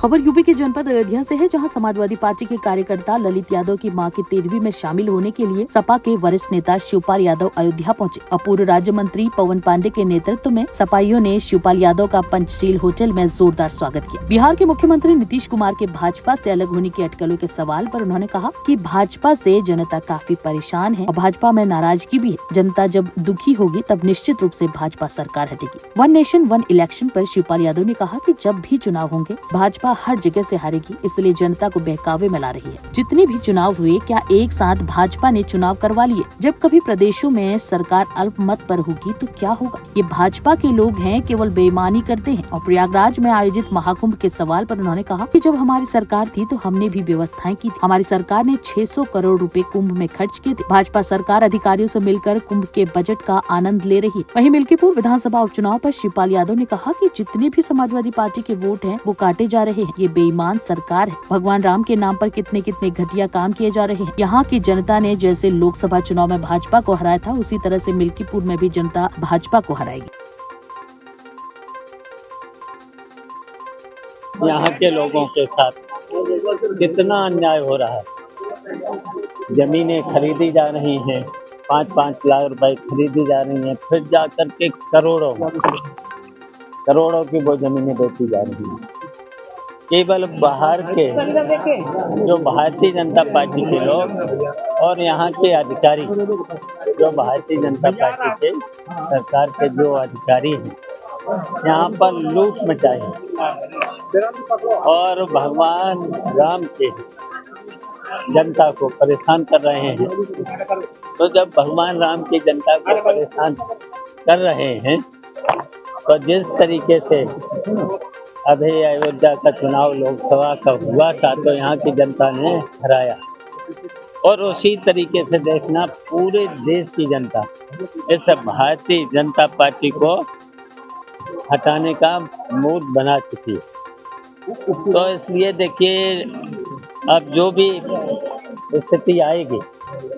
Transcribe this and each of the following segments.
खबर यूपी के जनपद अयोध्या से है, जहां समाजवादी पार्टी के कार्यकर्ता ललित यादव की मां की 13वीं में शामिल होने के लिए सपा के वरिष्ठ नेता शिवपाल यादव अयोध्या पहुंचे। अपूर्व राज्य मंत्री पवन पांडे के नेतृत्व में सपाइयों ने शिवपाल यादव का पंचशील होटल में जोरदार स्वागत किया। बिहार के मुख्यमंत्री नीतीश कुमार के भाजपा से अलग होने की अटकलों के सवाल पर उन्होंने कहा कि भाजपा से जनता काफी परेशान है और भाजपा में नाराजगी भी है। जनता जब दुखी होगी तब निश्चित रूप से भाजपा सरकार हटेगी। वन नेशन वन इलेक्शन पर शिवपाल यादव ने कहा कि जब भी चुनाव होंगे भाजपा हर जगह से हारेगी, इसलिए जनता को बहकावे में ला रही है। जितने भी चुनाव हुए, क्या एक साथ भाजपा ने चुनाव करवा लिए? जब कभी प्रदेशों में सरकार अल्पमत पर होगी तो क्या होगा? ये भाजपा के लोग हैं, केवल बेईमानी करते हैं। और प्रयागराज में आयोजित महाकुंभ के सवाल पर उन्होंने कहा कि जब हमारी सरकार थी तो हमने भी व्यवस्थाएं की थी। हमारी सरकार ने 600 करोड़ रुपए कुंभ में खर्च किए थे। भाजपा सरकार अधिकारियों से मिलकर कुंभ के बजट का आनंद ले रही है। वहीं मिल्कीपुर विधानसभा उपचुनाव पर शिवपाल यादव ने कहा कि जितने भी समाजवादी पार्टी के वोट हैं वो काटे जा रहे हैं। ये बेईमान सरकार है। भगवान राम के नाम पर कितने कितने घटिया काम किए जा रहे हैं। यहाँ की जनता ने जैसे लोकसभा चुनाव में भाजपा को हराया था, उसी तरह से मिल्कीपुर में भी जनता भाजपा को हराएगी। यहाँ के लोगों के साथ कितना अन्याय हो रहा है। जमीनें खरीदी जा रही हैं, 5-5 लाख रुपए खरीदी जा रही हैं, फिर जा करके करोड़ों की वो जमीनें बेची जा रही हैं। केवल बाहर के जो भारतीय जनता पार्टी के लोग और यहाँ के अधिकारी, जो भारतीय जनता पार्टी के सरकार के जो अधिकारी हैं, यहाँ पर लूट मचाई और भगवान राम के जनता को परेशान कर रहे हैं। तो जब भगवान राम की जनता को परेशान कर रहे हैं तो जिस तरीके से अभी अयोध्या का चुनाव लोकसभा का हुआ था तो यहाँ की जनता ने हराया, और उसी तरीके से देखना पूरे देश की जनता इस भारतीय जनता पार्टी को हटाने का मूड बना चुकी है। तो इसलिए देखिए, अब जो भी स्थिति आएगी,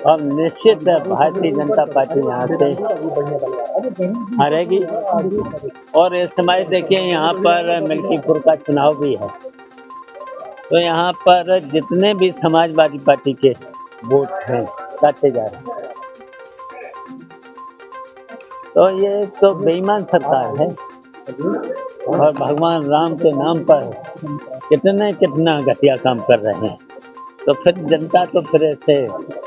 अब निश्चित भारतीय जनता पार्टी यहाँ से हारेगी। और इस समय देखिए यहाँ पर मिल्कीपुर का चुनाव भी है, तो यहाँ पर जितने भी समाजवादी पार्टी के वोट हैं काटे जा रहे हैं। तो ये तो बेईमान सरकार है और भगवान राम के नाम पर कितना घटिया काम कर रहे हैं। तो फिर जनता तो फिर ऐसे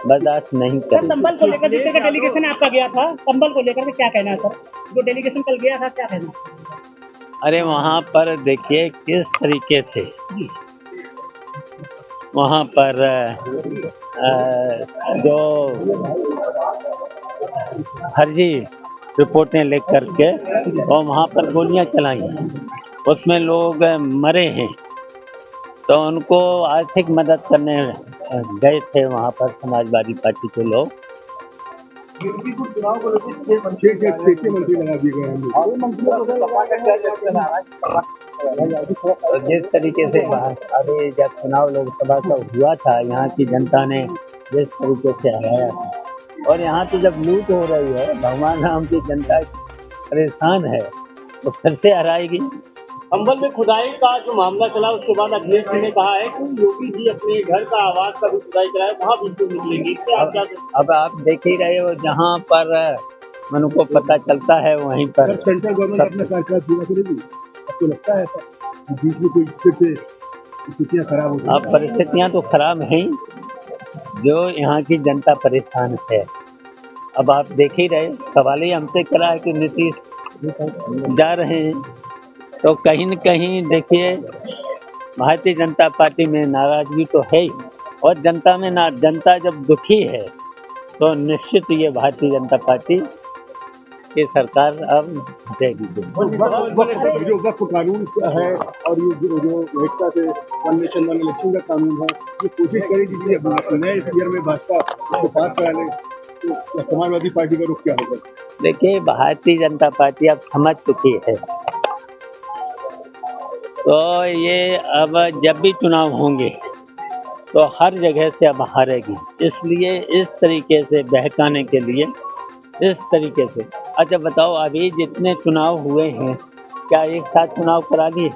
बर्दाश्त नहीं करेगी। संबल को लेकर जितने का डेलीगेशन आपका गया था, संबल को लेकर के क्या कहना है सर? जो डेलीगेशन कल गया था, क्या कहना है? अरे वहाँ पर देखिए किस तरीके से वहाँ पर जो फर्जी रिपोर्टें लिख करके और वहाँ पर गोलियां चलाई, उसमें लोग मरे हैं। तो उनको आर्थिक मदद करने गए थे वहाँ पर समाजवादी पार्टी के लोग। तो जिस तरीके से अभी जब चुनाव लोकसभा का हुआ था, यहाँ की जनता ने जिस तरीके से हराया था, और यहाँ तो जब लूट हो रही है, भगवान राम की जनता परेशान है, तो फिर से हराएगी। संबल में खुदाई का जो मामला चला, उसके बाद अखिलेश जी ने कहा है कि योगी जी अपने घर का आवास का भी खुदाई कराए, वहाँ बिल्कुल निकलेंगी। अब आप देख ही रहे हो, जहाँ पर मन को पता चलता है वहीं पर सेंट्रल गवर्नमेंट अपने फैसला पूरा करेगी। आपको लगता है बीच में कोई स्थितियाँ खराब हो? अब परिस्थितियाँ तो खराब हैं, जो यहाँ की जनता परेशान है। अब आप देख ही रहे, सवाल ही हमसे करा है कि नीतीश जा रहे हैं, तो कहीं न कहीं देखिए भारतीय जनता पार्टी में नाराजगी तो है ही, और जनता में जनता जब दुखी है तो निश्चित ये भारतीय जनता पार्टी की सरकार अब हटेगी। जो वक्फ कानून है और ये जो एकता से वन नेशन वन इलेक्शन का कानून है, ये कोशिश करेगी कि नए ईयर में भाजपा को पास करा ले, तो समाजवादी पार्टी का रुख क्या होगा? देखिए, भारतीय जनता पार्टी अब समझ चुकी है, तो ये अब जब भी चुनाव होंगे तो हर जगह से अब हारेगी। इसलिए इस तरीके से बहकाने के लिए इस तरीके से। अच्छा बताओ, अभी जितने चुनाव हुए हैं क्या एक साथ चुनाव करा दिए?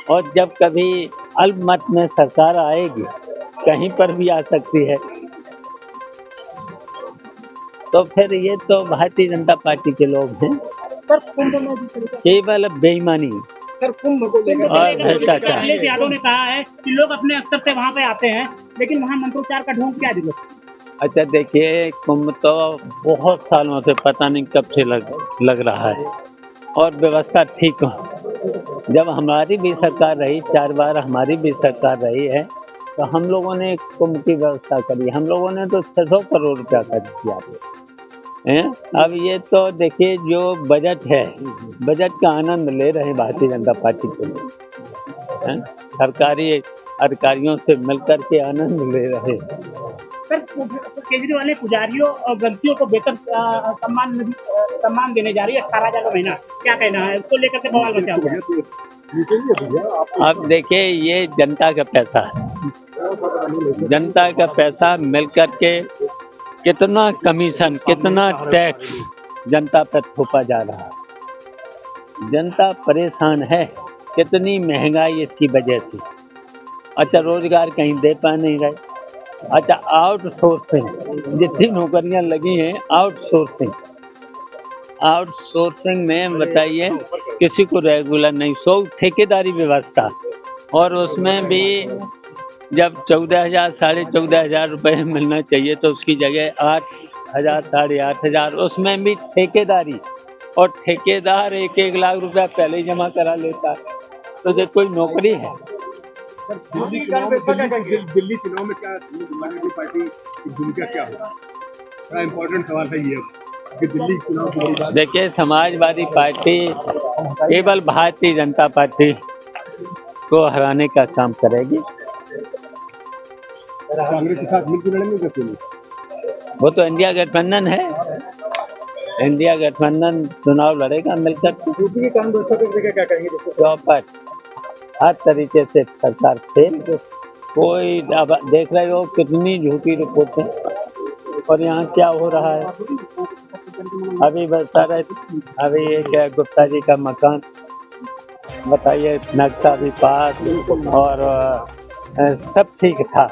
और जब कभी अल्पमत में सरकार आएगी, कहीं पर भी आ सकती है, तो फिर ये तो भारतीय जनता पार्टी के लोग हैं। सर कुंभ में जिस तरीके केवल बेईमानी सर कुंभ को लेकर और भ्रष्टाचार। अखिलेश यादव ने कहा है कि लोग अपने स्तर से वहाँ पे आते हैं, लेकिन वहाँ मंत्रोच्चार का ढोंग क्या जरूरत है? अच्छा देखिए, कुंभ तो बहुत सालों से पता नहीं कब से लग रहा है और व्यवस्था ठीक हो। जब हमारी भी सरकार रही, 4 बार हमारी भी सरकार रही है, तो हम लोगों ने कुंभ की व्यवस्था करी। हम लोगों ने तो 600 करोड़ रुपया खर्च किया है। अब ये तो देखिए, जो बजट है, बजट का आनंद ले रहे हैं भारतीय जनता पार्टी के लोग, सरकारी अधिकारियों से मिलकर के आनंद ले रहे हैं। सर केजरीवाल ने पुजारियों और ग्रंथियों को बेहतर सम्मान देने जा रही है, 18,000 का महीना, क्या कहना है उसको लेकर के? बवाल मचा हुआ है। अब देखिए, ये जनता का पैसा है, जनता का पैसा मिलकर के कितना कमीशन, कितना टैक्स जनता पर थोपा जा रहा है। जनता परेशान है, कितनी महंगाई इसकी वजह से। अच्छा, रोजगार कहीं दे पा नहीं रहे। अच्छा, आउटसोर्सिंग, जितनी नौकरियां लगी हैं आउटसोर्सिंग में बताइए, किसी को रेगुलर नहीं, सो ठेकेदारी व्यवस्था, और उसमें भी जब 14,000 साढ़े 14,000 रुपये मिलना चाहिए तो उसकी जगह 8,000 साढ़े 8,000, उसमें भी ठेकेदारी, और ठेकेदार 1-1 लाख रुपया पहले ही जमा करा लेता है। तो ये कोई नौकरी है? दिल्ली चुनाव में क्या समाजवादी पार्टी की भूमिका क्या होगा? बड़ा इम्पोर्टेंट सवाल है ये कि दिल्ली चुनाव की बड़ी बात। देखिए, समाजवादी पार्टी केवल भारतीय जनता पार्टी को हराने का काम करेगी। कांग्रेस के साथ मिलकर लड़ेंगे कैसे? वो तो इंडिया गठबंधन है, इंडिया गठबंधन चुनाव लड़ेगा मिलकर। यूपी की कानून व्यवस्था को लेकर क्या कहेंगे? चौपट हर तरीके से सरकार फेल। कोई देख रहे हो कितनी झूठी रिपोर्टें, और यहाँ क्या हो रहा है। अभी बता रहे, अभी ये क्या गुप्ता जी का मकान, बताइए, नक्शा भी पास और सब ठीक था,